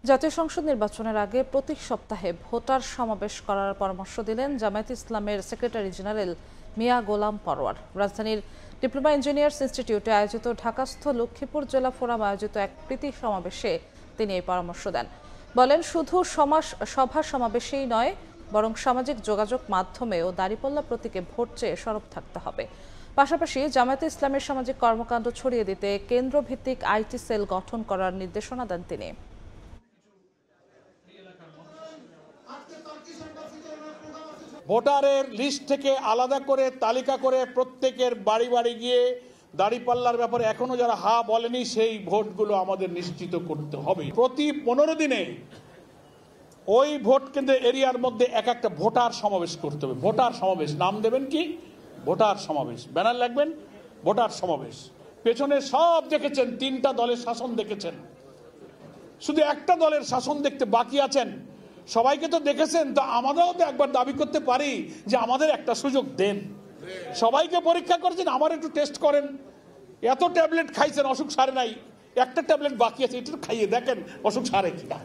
জাতীয় সংসদ নির্বাচনের আগে প্রতি সপ্তাহে ভোটার সমাবেশ করার পরামর্শ দিলেন জামায়াতে ইসলামের সেক্রেটারি জেনারেল মিয়া গোলাম পরোয়ার। রাজধানীর ডিপ্লোমা ইঞ্জিনিয়ার্স ইনস্টিটিউটে আয়োজিত ঢাকাস্থ লক্ষ্মীপুর জেলা ফোরাম আয়োজিত এক প্রীতি সমাবেশে তিনি এই পরামর্শ দেন। বলেন, শুধু সভা সমাবেশেই নয়, বরং সামাজিক যোগাযোগ মাধ্যমেও দাঁড়িপাল্লা প্রতীকে ভোট চেয়ে সরব থাকতে হবে। পাশাপাশি জামায়াতে ইসলামের সামাজিক কর্মকাণ্ড ছড়িয়ে দিতে কেন্দ্রভিত্তিক আইটি সেল গঠন করার নির্দেশনা দেন তিনি। ভোটারের লিস্ট থেকে আলাদা করে তালিকা করে প্রত্যেকের বাড়ি বাড়ি গিয়ে দাঁড়িপাল্লার ব্যাপারে এখনো যারা হা বলেনি সেই ভোটগুলো আমাদের নিশ্চিত করতে হবে। প্রতি 15 দিনে ওই ভোট কেন্দ্রের এরিয়ার মধ্যে একটা ভোটার সমাবেশ করতে হবে। ভোটার সমাবেশ নাম দেবেন কি? ভোটার সমাবেশ। ব্যানার লাগবেন ভোটার সমাবেশ। পেছনে সব দেখেছেন, 3টা দলের শাসন দেখেছেন, শুধু একটা দলের শাসন দেখতে বাকি আছেন। সবাইকে তো দেখেছেন, তো আমরাও তো একবার দাবি করতে পারি যে আমাদের একটা সুযোগ দেন। সবাইকে পরীক্ষা করেছেন, আমার একটু টেস্ট করেন। এত ট্যাবলেট খাইছেন, অসুখ সারে নাই, একটা ট্যাবলেট বাকি আছে, একটু খাইয়ে দেখেন অসুখ সারে কিনা।